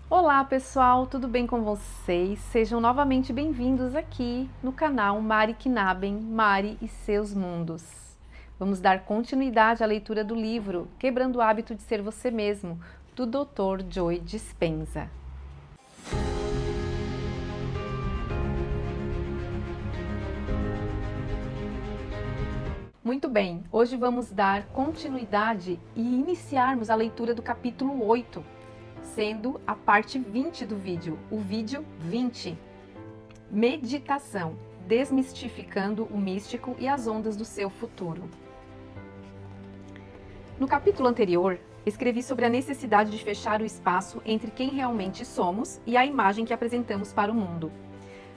Olá pessoal, tudo bem com vocês? Sejam novamente bem-vindos aqui no canal Mari Knaben, Mari e seus mundos. Vamos dar continuidade à leitura do livro Quebrando o Hábito de Ser Você Mesmo, do Dr. Joe Dispenza. Muito bem, hoje vamos dar continuidade e iniciarmos a leitura do capítulo 8, sendo a parte 20 do vídeo, o vídeo 20. Meditação, desmistificando o místico e as ondas do seu futuro. No capítulo anterior, escrevi sobre a necessidade de fechar o espaço entre quem realmente somos e a imagem que apresentamos para o mundo.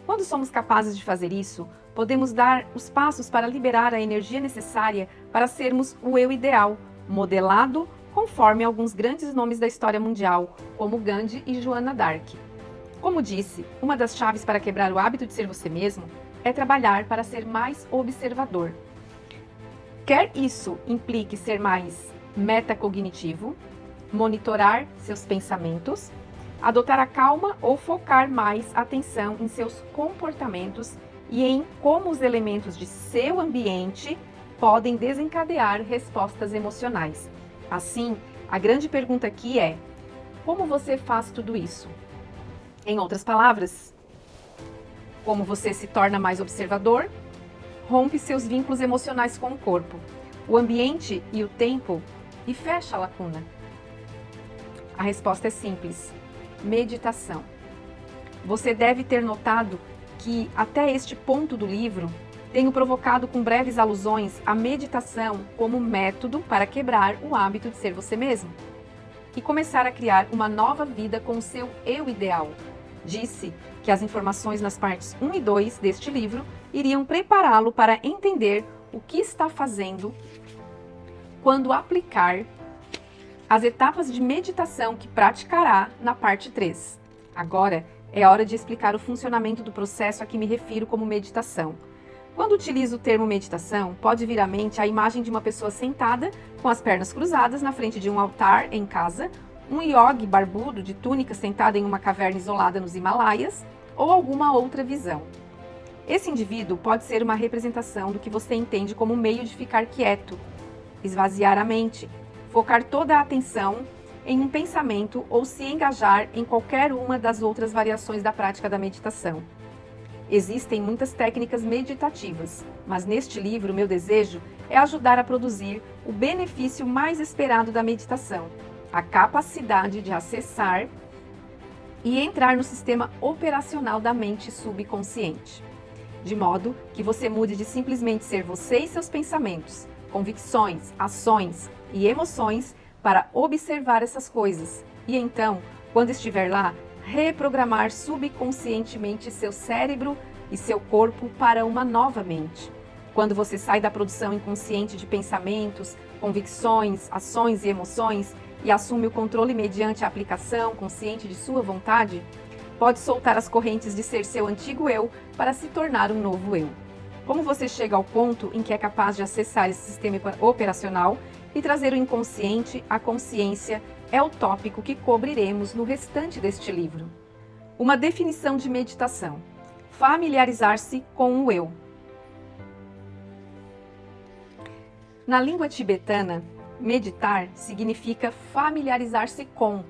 Quando somos capazes de fazer isso, podemos dar os passos para liberar a energia necessária para sermos o eu ideal, modelado conforme alguns grandes nomes da história mundial, como Gandhi e Joana d'Arc. Como disse, uma das chaves para quebrar o hábito de ser você mesmo é trabalhar para ser mais observador. Quer isso implique ser mais metacognitivo, monitorar seus pensamentos, adotar a calma ou focar mais atenção em seus comportamentos e em como os elementos de seu ambiente podem desencadear respostas emocionais. Assim, a grande pergunta aqui é: como você faz tudo isso? Em outras palavras, como você se torna mais observador, rompe seus vínculos emocionais com o corpo, o ambiente e o tempo e fecha a lacuna? A resposta é simples: meditação. Você deve ter notado que, até este ponto do livro, tenho provocado com breves alusões a meditação como método para quebrar o hábito de ser você mesmo e começar a criar uma nova vida com o seu eu ideal. Disse que as informações nas partes 1 e 2 deste livro iriam prepará-lo para entender o que está fazendo quando aplicar as etapas de meditação que praticará na parte 3. Agora é hora de explicar o funcionamento do processo a que me refiro como meditação. Quando utilizo o termo meditação, pode vir à mente a imagem de uma pessoa sentada com as pernas cruzadas na frente de um altar em casa, um yogi barbudo de túnica sentado em uma caverna isolada nos Himalaias ou alguma outra visão. Esse indivíduo pode ser uma representação do que você entende como meio de ficar quieto, esvaziar a mente, focar toda a atenção em um pensamento ou se engajar em qualquer uma das outras variações da prática da meditação. Existem muitas técnicas meditativas, mas neste livro meu desejo é ajudar a produzir o benefício mais esperado da meditação, a capacidade de acessar e entrar no sistema operacional da mente subconsciente, de modo que você mude de simplesmente ser você e seus pensamentos, convicções, ações e emoções para observar essas coisas e então, quando estiver lá, reprogramar subconscientemente seu cérebro e seu corpo para uma nova mente. Quando você sai da produção inconsciente de pensamentos, convicções, ações e emoções e assume o controle mediante a aplicação consciente de sua vontade, pode soltar as correntes de ser seu antigo eu para se tornar um novo eu. Como você chega ao ponto em que é capaz de acessar esse sistema operacional e trazer o inconsciente à consciência é o tópico que cobriremos no restante deste livro. Uma definição de meditação: familiarizar-se com o eu. Na língua tibetana, meditar significa familiarizar-se com.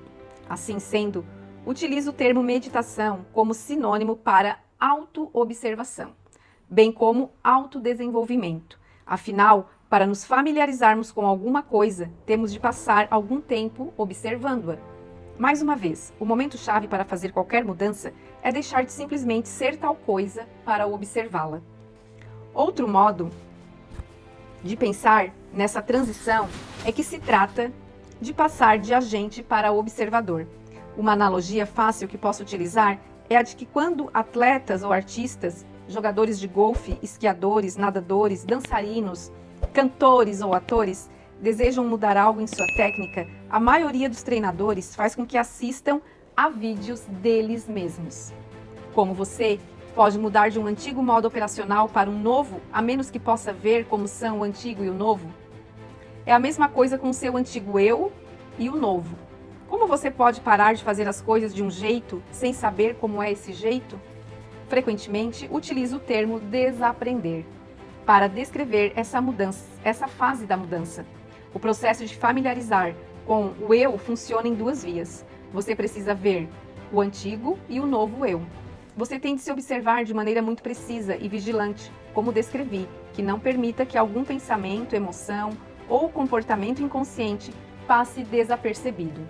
Assim sendo, utilizo o termo meditação como sinônimo para auto-observação, bem como autodesenvolvimento. Afinal, para nos familiarizarmos com alguma coisa, temos de passar algum tempo observando-a. Mais uma vez, o momento-chave para fazer qualquer mudança é deixar de simplesmente ser tal coisa para observá-la. Outro modo de pensar nessa transição é que se trata de passar de agente para observador. Uma analogia fácil que posso utilizar é a de que quando atletas ou artistas, jogadores de golfe, esquiadores, nadadores, dançarinos, cantores ou atores desejam mudar algo em sua técnica, a maioria dos treinadores faz com que assistam a vídeos deles mesmos. Como você pode mudar de um antigo modo operacional para um novo, a menos que possa ver como são o antigo e o novo? É a mesma coisa com o seu antigo eu e o novo. Como você pode parar de fazer as coisas de um jeito sem saber como é esse jeito? Frequentemente, utilizo o termo desaprender para descrever essa mudança, essa fase da mudança. O processo de familiarizar com o eu funciona em duas vias. Você precisa ver o antigo e o novo eu. Você tem de se observar de maneira muito precisa e vigilante, como descrevi, que não permita que algum pensamento, emoção ou comportamento inconsciente passe desapercebido.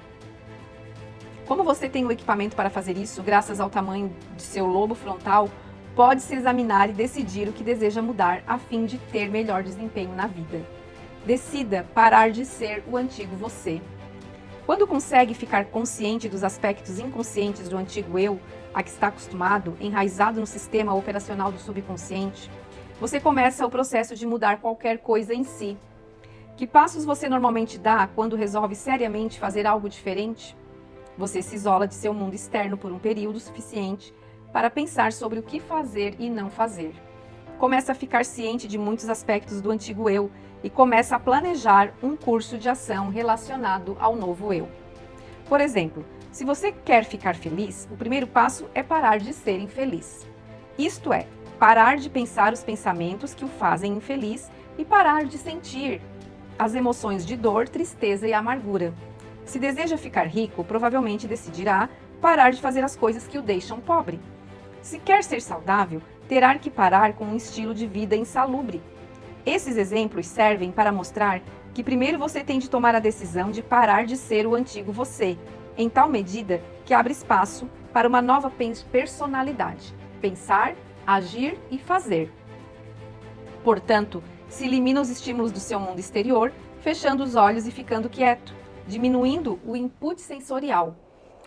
Como você tem o equipamento para fazer isso, graças ao tamanho de seu lobo frontal, pode-se examinar e decidir o que deseja mudar a fim de ter melhor desempenho na vida. Decida parar de ser o antigo você. Quando consegue ficar consciente dos aspectos inconscientes do antigo eu, a que está acostumado, enraizado no sistema operacional do subconsciente, você começa o processo de mudar qualquer coisa em si. Que passos você normalmente dá quando resolve seriamente fazer algo diferente? Você se isola de seu mundo externo por um período suficiente para pensar sobre o que fazer e não fazer. Começa a ficar ciente de muitos aspectos do antigo eu e começa a planejar um curso de ação relacionado ao novo eu. Por exemplo, se você quer ficar feliz, o primeiro passo é parar de ser infeliz. Isto é, parar de pensar os pensamentos que o fazem infeliz e parar de sentir as emoções de dor, tristeza e amargura. Se deseja ficar rico, provavelmente decidirá parar de fazer as coisas que o deixam pobre. Se quer ser saudável, terá que parar com um estilo de vida insalubre. Esses exemplos servem para mostrar que primeiro você tem de tomar a decisão de parar de ser o antigo você, em tal medida que abre espaço para uma nova personalidade, pensar, agir e fazer. Portanto, se elimina os estímulos do seu mundo exterior, fechando os olhos e ficando quieto, diminuindo o input sensorial,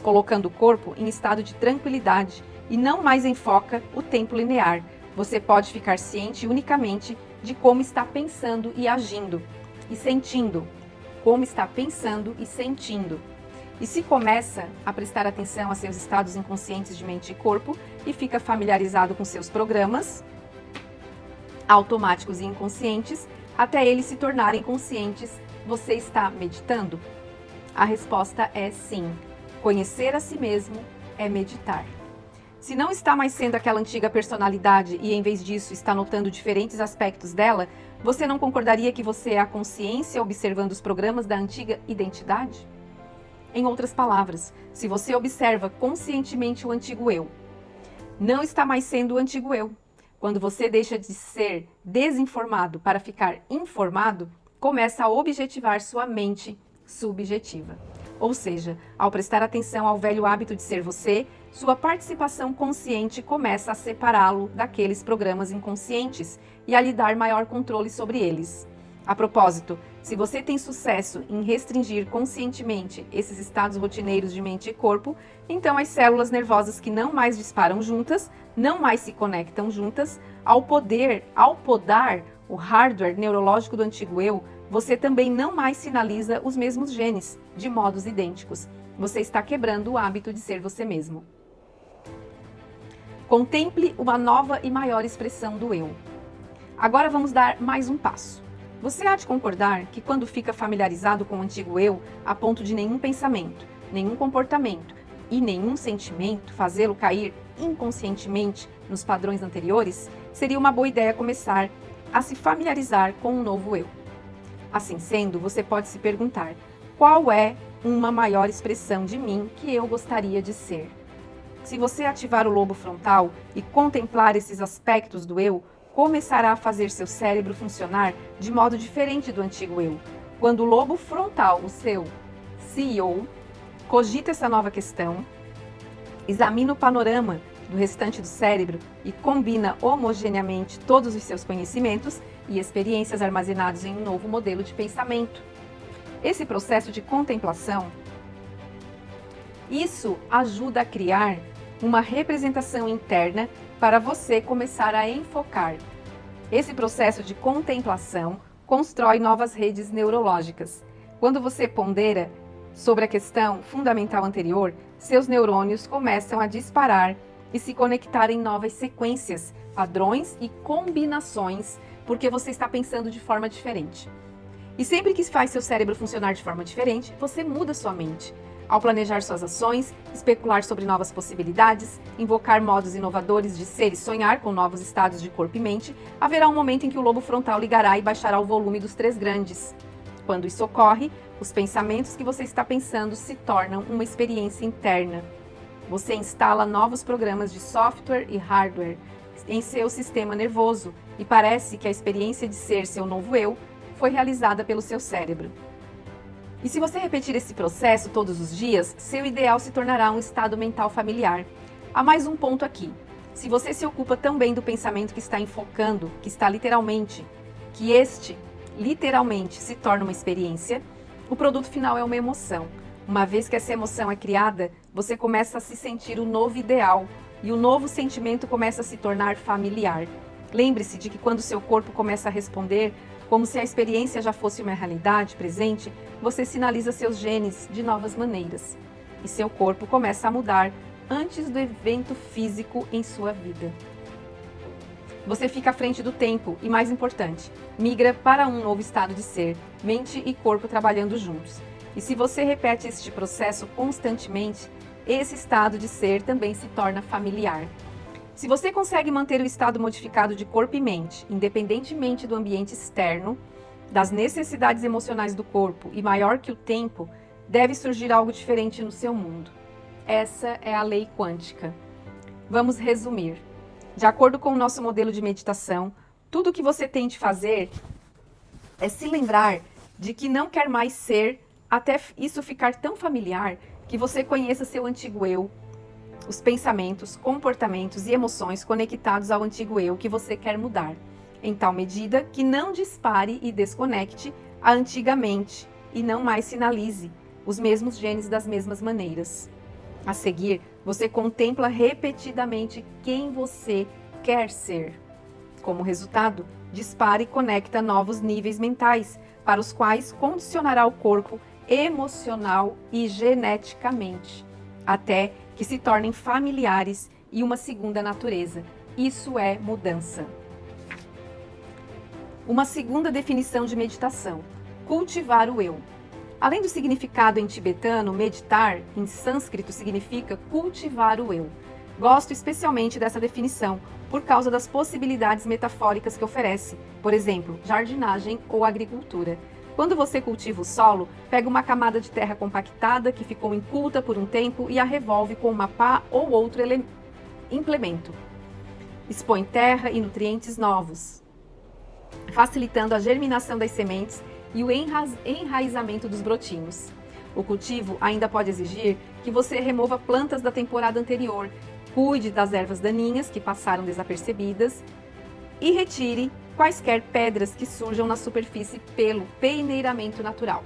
colocando o corpo em estado de tranquilidade e não mais enfoca o tempo linear. Você pode ficar ciente unicamente de como está pensando e agindo, e sentindo. Como está pensando e sentindo. E se começa a prestar atenção a seus estados inconscientes de mente e corpo e fica familiarizado com seus programas automáticos e inconscientes, até eles se tornarem conscientes, você está meditando? A resposta é sim. Conhecer a si mesmo é meditar. Se não está mais sendo aquela antiga personalidade e, em vez disso, está notando diferentes aspectos dela, você não concordaria que você é a consciência observando os programas da antiga identidade? Em outras palavras, se você observa conscientemente o antigo eu, não está mais sendo o antigo eu. Quando você deixa de ser desinformado para ficar informado, começa a objetivar sua mente subjetiva. Ou seja, ao prestar atenção ao velho hábito de ser você, sua participação consciente começa a separá-lo daqueles programas inconscientes e a lhe dar maior controle sobre eles. A propósito, se você tem sucesso em restringir conscientemente esses estados rotineiros de mente e corpo, então as células nervosas que não mais disparam juntas, não mais se conectam juntas, ao podar o hardware neurológico do antigo eu, você também não mais sinaliza os mesmos genes, de modos idênticos. Você está quebrando o hábito de ser você mesmo. Contemple uma nova e maior expressão do eu. Agora vamos dar mais um passo. Você há de concordar que quando fica familiarizado com o antigo eu, a ponto de nenhum pensamento, nenhum comportamento e nenhum sentimento fazê-lo cair inconscientemente nos padrões anteriores, seria uma boa ideia começar a se familiarizar com um novo eu. Assim sendo, você pode se perguntar: qual é uma maior expressão de mim que eu gostaria de ser? Se você ativar o lobo frontal e contemplar esses aspectos do eu, começará a fazer seu cérebro funcionar de modo diferente do antigo eu. Quando o lobo frontal, o seu CEO, cogita essa nova questão, examina o panorama do restante do cérebro e combina homogeneamente todos os seus conhecimentos e experiências armazenados em um novo modelo de pensamento. Esse processo de contemplação, isso ajuda a criar uma representação interna para você começar a enfocar. Esse processo de contemplação constrói novas redes neurológicas. Quando você pondera sobre a questão fundamental anterior, seus neurônios começam a disparar e se conectar em novas sequências, padrões e combinações, porque você está pensando de forma diferente. E sempre que faz seu cérebro funcionar de forma diferente, você muda sua mente. Ao planejar suas ações, especular sobre novas possibilidades, invocar modos inovadores de ser e sonhar com novos estados de corpo e mente, haverá um momento em que o lobo frontal ligará e baixará o volume dos três grandes. Quando isso ocorre, os pensamentos que você está pensando se tornam uma experiência interna. Você instala novos programas de software e hardware em seu sistema nervoso e parece que a experiência de ser seu novo eu foi realizada pelo seu cérebro. E se você repetir esse processo todos os dias, seu ideal se tornará um estado mental familiar. Há mais um ponto aqui. Se você se ocupa tão bem do pensamento que está enfocando, que este literalmente se torna uma experiência, o produto final é uma emoção. Uma vez que essa emoção é criada, você começa a se sentir o novo ideal e o novo sentimento começa a se tornar familiar. Lembre-se de que quando seu corpo começa a responder, como se a experiência já fosse uma realidade presente, você sinaliza seus genes de novas maneiras. E seu corpo começa a mudar antes do evento físico em sua vida. Você fica à frente do tempo e, mais importante, migra para um novo estado de ser, mente e corpo trabalhando juntos. E se você repete este processo constantemente, esse estado de ser também se torna familiar. Se você consegue manter o estado modificado de corpo e mente, independentemente do ambiente externo, das necessidades emocionais do corpo e maior que o tempo, deve surgir algo diferente no seu mundo. Essa é a lei quântica. Vamos resumir. De acordo com o nosso modelo de meditação, tudo o que você tem de fazer é se lembrar de que não quer mais ser, até isso ficar tão familiar que você conheça seu antigo eu, os pensamentos, comportamentos e emoções conectados ao antigo eu que você quer mudar, em tal medida que não dispare e desconecte a antiga mente e não mais sinalize os mesmos genes das mesmas maneiras. A seguir, você contempla repetidamente quem você quer ser. Como resultado, dispara e conecta novos níveis mentais, para os quais condicionará o corpo emocional e geneticamente, até que se tornem familiares e uma segunda natureza. Isso é mudança. Uma segunda definição de meditação: cultivar o eu. Além do significado em tibetano, meditar, em sânscrito, significa cultivar o eu. Gosto especialmente dessa definição por causa das possibilidades metafóricas que oferece, por exemplo, jardinagem ou agricultura. Quando você cultiva o solo, pega uma camada de terra compactada que ficou inculta por um tempo e a revolve com uma pá ou outro implemento. Expõe terra e nutrientes novos, facilitando a germinação das sementes e o enraizamento dos brotinhos. O cultivo ainda pode exigir que você remova plantas da temporada anterior, cuide das ervas daninhas que passaram desapercebidas e retire quaisquer pedras que surjam na superfície pelo peneiramento natural.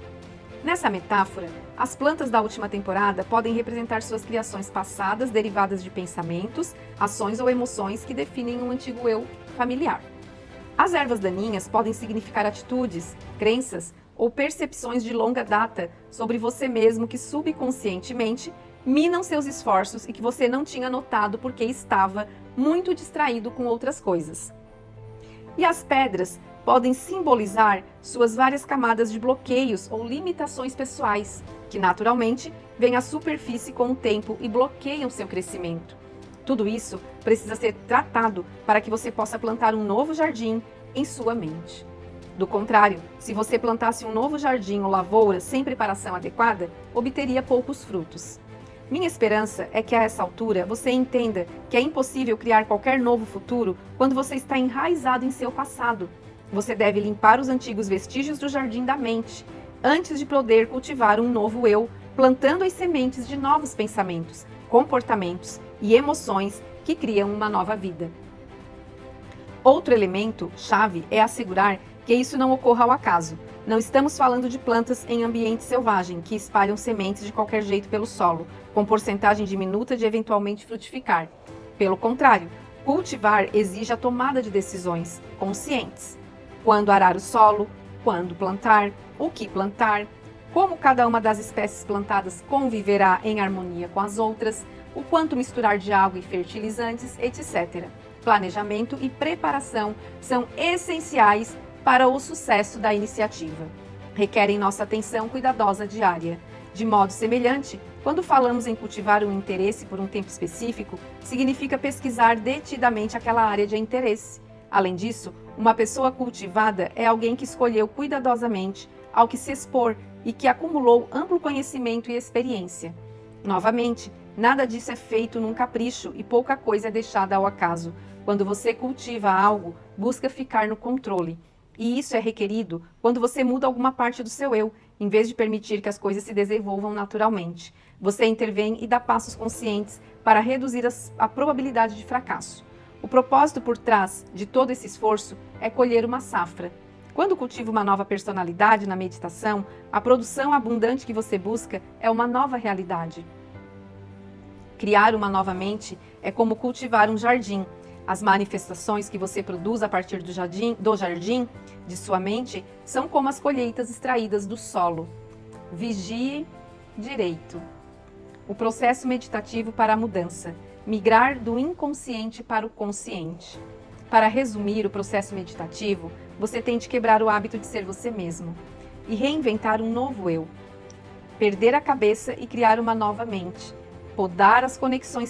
Nessa metáfora, as plantas da última temporada podem representar suas criações passadas derivadas de pensamentos, ações ou emoções que definem um antigo eu familiar. As ervas daninhas podem significar atitudes, crenças ou percepções de longa data sobre você mesmo que subconscientemente minam seus esforços e que você não tinha notado porque estava muito distraído com outras coisas. E as pedras podem simbolizar suas várias camadas de bloqueios ou limitações pessoais, que naturalmente vêm à superfície com o tempo e bloqueiam seu crescimento. Tudo isso precisa ser tratado para que você possa plantar um novo jardim em sua mente. Do contrário, se você plantasse um novo jardim ou lavoura sem preparação adequada, obteria poucos frutos. Minha esperança é que a essa altura você entenda que é impossível criar qualquer novo futuro quando você está enraizado em seu passado. Você deve limpar os antigos vestígios do jardim da mente, antes de poder cultivar um novo eu, plantando as sementes de novos pensamentos, comportamentos e emoções que criam uma nova vida. Outro elemento chave é assegurar que isso não ocorra ao acaso. Não estamos falando de plantas em ambiente selvagem, que espalham sementes de qualquer jeito pelo solo, com porcentagem diminuta de eventualmente frutificar. Pelo contrário, cultivar exige a tomada de decisões conscientes. Quando arar o solo, quando plantar, o que plantar, como cada uma das espécies plantadas conviverá em harmonia com as outras, o quanto misturar de água e fertilizantes, etc. Planejamento e preparação são essenciais para o sucesso da iniciativa. Requerem nossa atenção cuidadosa diária. De modo semelhante, quando falamos em cultivar um interesse por um tempo específico, significa pesquisar detidamente aquela área de interesse. Além disso, uma pessoa cultivada é alguém que escolheu cuidadosamente ao que se expor e que acumulou amplo conhecimento e experiência. Novamente, nada disso é feito num capricho e pouca coisa é deixada ao acaso. Quando você cultiva algo, busca ficar no controle. E isso é requerido quando você muda alguma parte do seu eu, em vez de permitir que as coisas se desenvolvam naturalmente. Você intervém e dá passos conscientes para reduzir a probabilidade de fracasso. O propósito por trás de todo esse esforço é colher uma safra. Quando cultiva uma nova personalidade na meditação, a produção abundante que você busca é uma nova realidade. Criar uma nova mente é como cultivar um jardim. As manifestações que você produz a partir do jardim de sua mente são como as colheitas extraídas do solo. Vigie direito. O processo meditativo para a mudança. Migrar do inconsciente para o consciente. Para resumir o processo meditativo, você tem de quebrar o hábito de ser você mesmo e reinventar um novo eu. Perder a cabeça e criar uma nova mente. Podar as conexões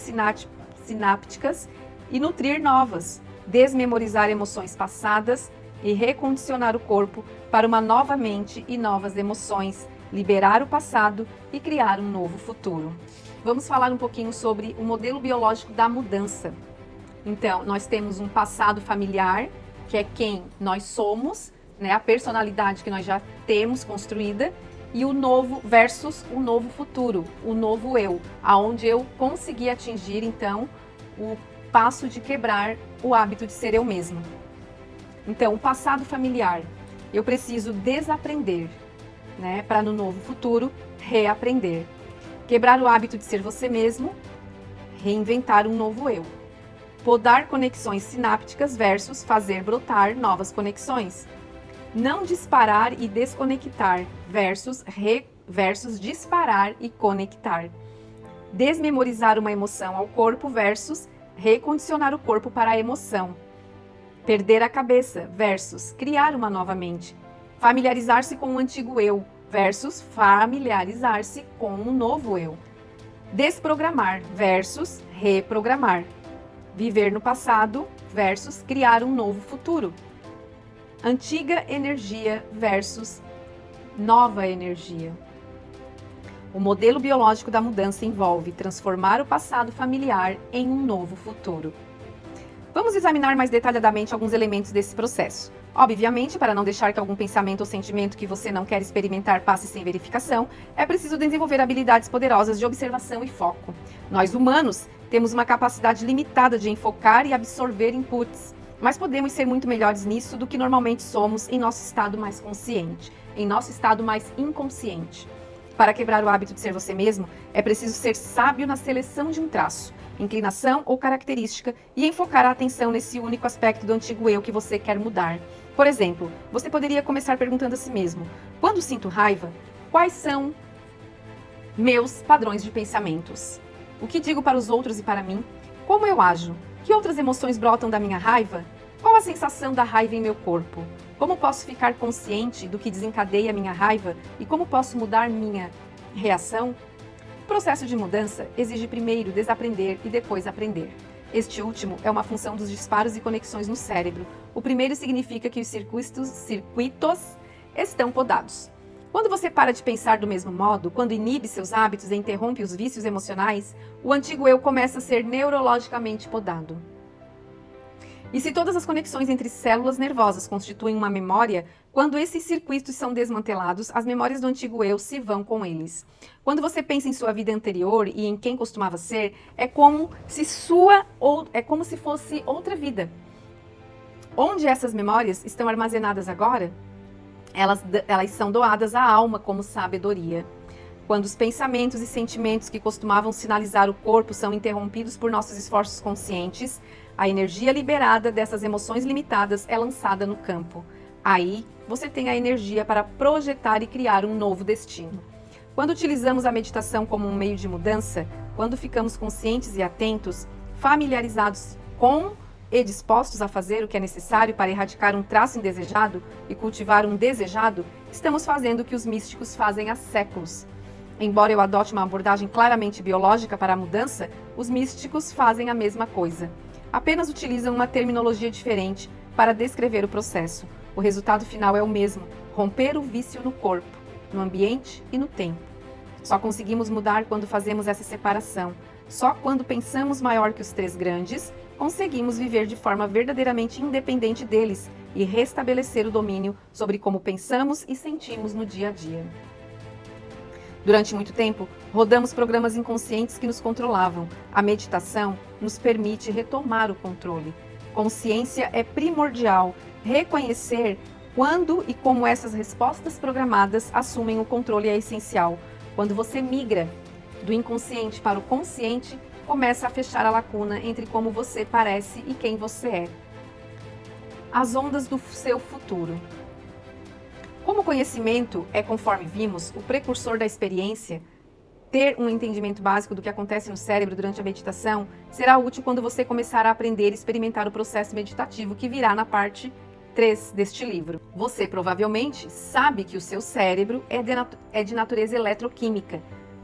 sinápticas e nutrir novas, desmemorizar emoções passadas e recondicionar o corpo para uma nova mente e novas emoções, liberar o passado e criar um novo futuro. Vamos falar um pouquinho sobre o modelo biológico da mudança. Então, nós temos um passado familiar, que é quem nós somos, né, a personalidade que nós já temos construída, e o novo versus o novo futuro, o novo eu, aonde eu consegui atingir, então, o passo de quebrar o hábito de ser eu mesma. Então, o passado familiar, eu preciso desaprender, né, para no novo futuro reaprender. Quebrar o hábito de ser você mesmo, reinventar um novo eu. Podar conexões sinápticas versus fazer brotar novas conexões. Não disparar e desconectar versus disparar e conectar. Desmemorizar uma emoção ao corpo versus recondicionar o corpo para a emoção. Perder a cabeça versus criar uma nova mente. Familiarizar-se com o antigo eu versus familiarizar-se com um novo eu. Desprogramar versus reprogramar. Viver no passado versus criar um novo futuro. Antiga energia versus nova energia. O modelo biológico da mudança envolve transformar o passado familiar em um novo futuro. Vamos examinar mais detalhadamente alguns elementos desse processo. Obviamente, para não deixar que algum pensamento ou sentimento que você não quer experimentar passe sem verificação, é preciso desenvolver habilidades poderosas de observação e foco. Nós humanos temos uma capacidade limitada de enfocar e absorver inputs, mas podemos ser muito melhores nisso do que normalmente somos em nosso estado mais consciente, em nosso estado mais inconsciente. Para quebrar o hábito de ser você mesmo, é preciso ser sábio na seleção de um traço, inclinação ou característica e enfocar a atenção nesse único aspecto do antigo eu que você quer mudar. Por exemplo, você poderia começar perguntando a si mesmo: quando sinto raiva, quais são meus padrões de pensamentos? O que digo para os outros e para mim? Como eu ajo? Que outras emoções brotam da minha raiva? Qual a sensação da raiva em meu corpo? Como posso ficar consciente do que desencadeia minha raiva e como posso mudar minha reação? O processo de mudança exige primeiro desaprender e depois aprender. Este último é uma função dos disparos e conexões no cérebro. O primeiro significa que os circuitos estão podados. Quando você para de pensar do mesmo modo, quando inibe seus hábitos e interrompe os vícios emocionais, o antigo eu começa a ser neurologicamente podado. E se todas as conexões entre células nervosas constituem uma memória, quando esses circuitos são desmantelados, as memórias do antigo eu se vão com eles. Quando você pensa em sua vida anterior e em quem costumava ser, é como se fosse outra vida. Onde essas memórias estão armazenadas agora? Elas são doadas à alma como sabedoria. Quando os pensamentos e sentimentos que costumavam sinalizar o corpo são interrompidos por nossos esforços conscientes, a energia liberada dessas emoções limitadas é lançada no campo. Aí, você tem a energia para projetar e criar um novo destino. Quando utilizamos a meditação como um meio de mudança, quando ficamos conscientes e atentos, familiarizados com e dispostos a fazer o que é necessário para erradicar um traço indesejado e cultivar um desejado, estamos fazendo o que os místicos fazem há séculos. Embora eu adote uma abordagem claramente biológica para a mudança, os místicos fazem a mesma coisa. Apenas utilizam uma terminologia diferente para descrever o processo. O resultado final é o mesmo: romper o vício no corpo, no ambiente e no tempo. Só conseguimos mudar quando fazemos essa separação. Só quando pensamos maior que os três grandes, conseguimos viver de forma verdadeiramente independente deles e restabelecer o domínio sobre como pensamos e sentimos no dia a dia. Durante muito tempo, rodamos programas inconscientes que nos controlavam. A meditação nos permite retomar o controle. Consciência é primordial. Reconhecer quando e como essas respostas programadas assumem o controle é essencial. Quando você migra do inconsciente para o consciente, começa a fechar a lacuna entre como você parece e quem você é. As ondas do seu futuro. Como o conhecimento é, conforme vimos, o precursor da experiência, ter um entendimento básico do que acontece no cérebro durante a meditação será útil quando você começar a aprender e experimentar o processo meditativo que virá na parte 3 deste livro. Você provavelmente sabe que o seu cérebro é de natureza eletroquímica.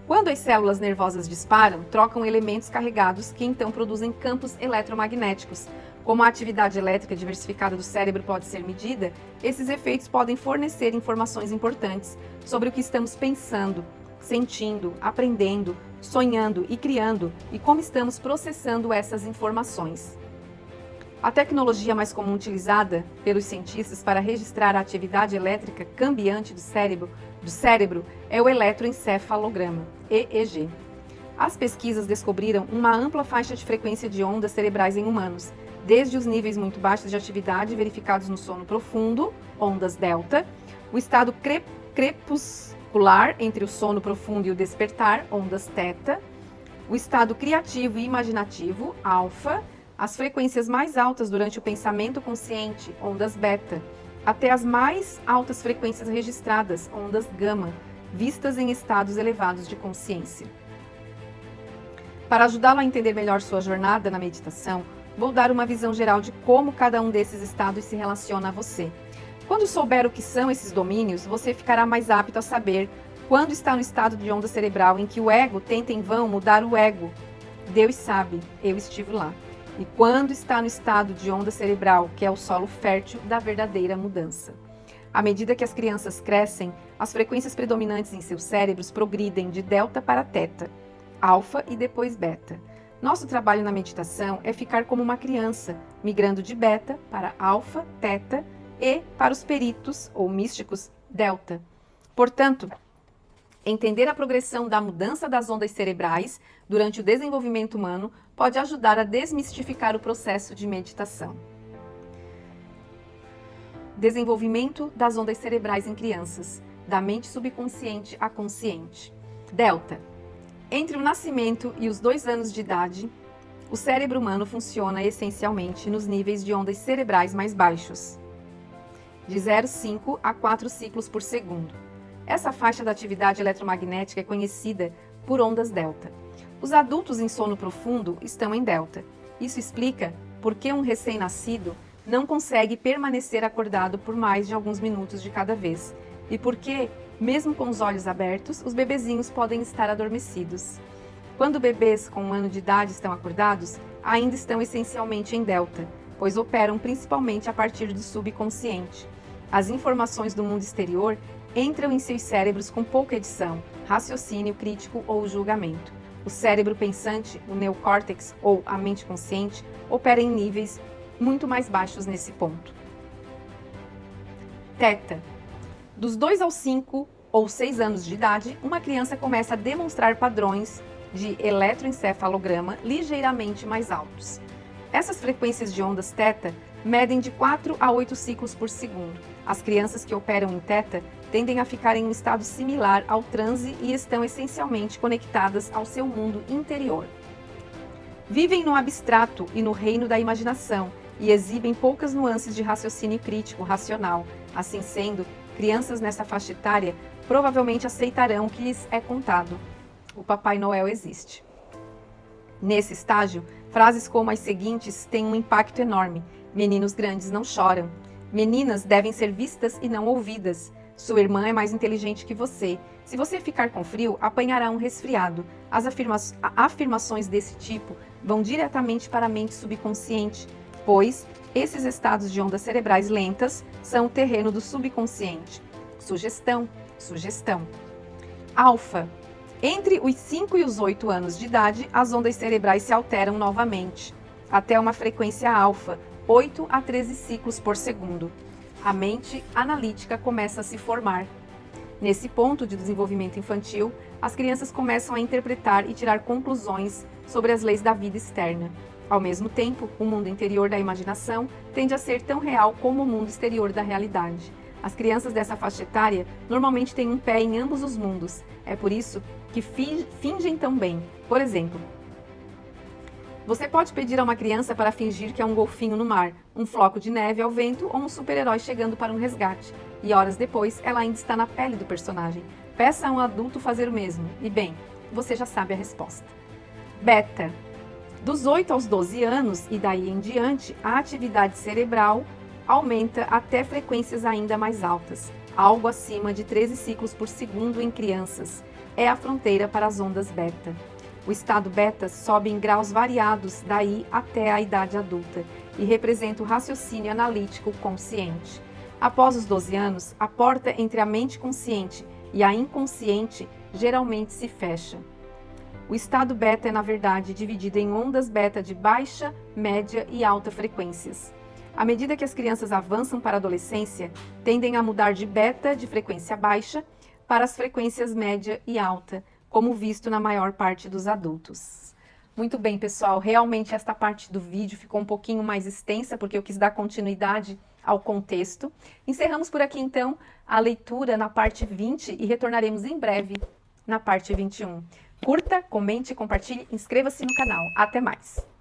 Quando as células nervosas disparam, trocam elementos carregados que então produzem campos eletromagnéticos. Como a atividade elétrica diversificada do cérebro pode ser medida, esses efeitos podem fornecer informações importantes sobre o que estamos pensando, sentindo, aprendendo, sonhando e criando e como estamos processando essas informações. A tecnologia mais comum utilizada pelos cientistas para registrar a atividade elétrica cambiante do cérebro é o eletroencefalograma, EEG. As pesquisas descobriram uma ampla faixa de frequência de ondas cerebrais em humanos, desde os níveis muito baixos de atividade verificados no sono profundo, ondas delta, o estado crepuscular entre o sono profundo e o despertar, ondas teta, o estado criativo e imaginativo, alfa, as frequências mais altas durante o pensamento consciente, ondas beta, até as mais altas frequências registradas, ondas gama, vistas em estados elevados de consciência. Para ajudá-lo a entender melhor sua jornada na meditação, vou dar uma visão geral de como cada um desses estados se relaciona a você. Quando souber o que são esses domínios, você ficará mais apto a saber quando está no estado de onda cerebral em que o ego tenta em vão mudar o ego. Deus sabe, eu estive lá. E quando está no estado de onda cerebral, que é o solo fértil da verdadeira mudança. À medida que as crianças crescem, as frequências predominantes em seus cérebros progridem de delta para teta, alfa e depois beta. Nosso trabalho na meditação é ficar como uma criança, migrando de beta para alfa, teta e, para os peritos ou místicos, delta. Portanto, entender a progressão da mudança das ondas cerebrais durante o desenvolvimento humano pode ajudar a desmistificar o processo de meditação. Desenvolvimento das ondas cerebrais em crianças, da mente subconsciente à consciente. Delta. Entre o nascimento e os 2 anos de idade, o cérebro humano funciona essencialmente nos níveis de ondas cerebrais mais baixos, de 0,5 a 4 ciclos por segundo. Essa faixa da atividade eletromagnética é conhecida por ondas delta. Os adultos em sono profundo estão em delta. Isso explica por que um recém-nascido não consegue permanecer acordado por mais de alguns minutos de cada vez e por que, mesmo com os olhos abertos, os bebezinhos podem estar adormecidos. Quando bebês com 1 ano de idade estão acordados, ainda estão essencialmente em delta, pois operam principalmente a partir do subconsciente. As informações do mundo exterior entram em seus cérebros com pouca edição, raciocínio crítico ou julgamento. O cérebro pensante, o neocórtex ou a mente consciente, opera em níveis muito mais baixos nesse ponto. Teta. Dos 2 aos 5 ou 6 anos de idade, uma criança começa a demonstrar padrões de eletroencefalograma ligeiramente mais altos. Essas frequências de ondas teta medem de 4 a 8 ciclos por segundo. As crianças que operam em teta tendem a ficar em um estado similar ao transe e estão essencialmente conectadas ao seu mundo interior. Vivem no abstrato e no reino da imaginação e exibem poucas nuances de raciocínio crítico racional. Assim sendo, crianças nessa faixa etária provavelmente aceitarão o que lhes é contado. O Papai Noel existe. Nesse estágio, frases como as seguintes têm um impacto enorme. Meninos grandes não choram. Meninas devem ser vistas e não ouvidas. Sua irmã é mais inteligente que você. Se você ficar com frio, apanhará um resfriado. As afirmações desse tipo vão diretamente para a mente subconsciente, pois esses estados de ondas cerebrais lentas são o terreno do subconsciente. Sugestão, sugestão. Alfa. Entre os 5 e os 8 anos de idade, as ondas cerebrais se alteram novamente, até uma frequência alfa, 8 a 13 ciclos por segundo. A mente analítica começa a se formar. Nesse ponto de desenvolvimento infantil, as crianças começam a interpretar e tirar conclusões sobre as leis da vida externa. Ao mesmo tempo, o mundo interior da imaginação tende a ser tão real como o mundo exterior da realidade. As crianças dessa faixa etária normalmente têm um pé em ambos os mundos. É por isso que fingem tão bem. Por exemplo, você pode pedir a uma criança para fingir que é um golfinho no mar, um floco de neve ao vento ou um super-herói chegando para um resgate. E horas depois, ela ainda está na pele do personagem. Peça a um adulto fazer o mesmo. E bem, você já sabe a resposta. Beta. Dos 8 aos 12 anos e daí em diante, a atividade cerebral aumenta até frequências ainda mais altas, algo acima de 13 ciclos por segundo em crianças. É a fronteira para as ondas beta. O estado beta sobe em graus variados daí até a idade adulta e representa o raciocínio analítico consciente. Após os 12 anos, a porta entre a mente consciente e a inconsciente geralmente se fecha. O estado beta é, na verdade, dividido em ondas beta de baixa, média e alta frequências. À medida que as crianças avançam para a adolescência, tendem a mudar de beta, de frequência baixa, para as frequências média e alta, como visto na maior parte dos adultos. Muito bem, pessoal, realmente esta parte do vídeo ficou um pouquinho mais extensa, porque eu quis dar continuidade ao contexto. Encerramos por aqui, então, a leitura na parte 20 e retornaremos em breve na parte 21. Curta, comente, compartilhe, inscreva-se no canal. Até mais!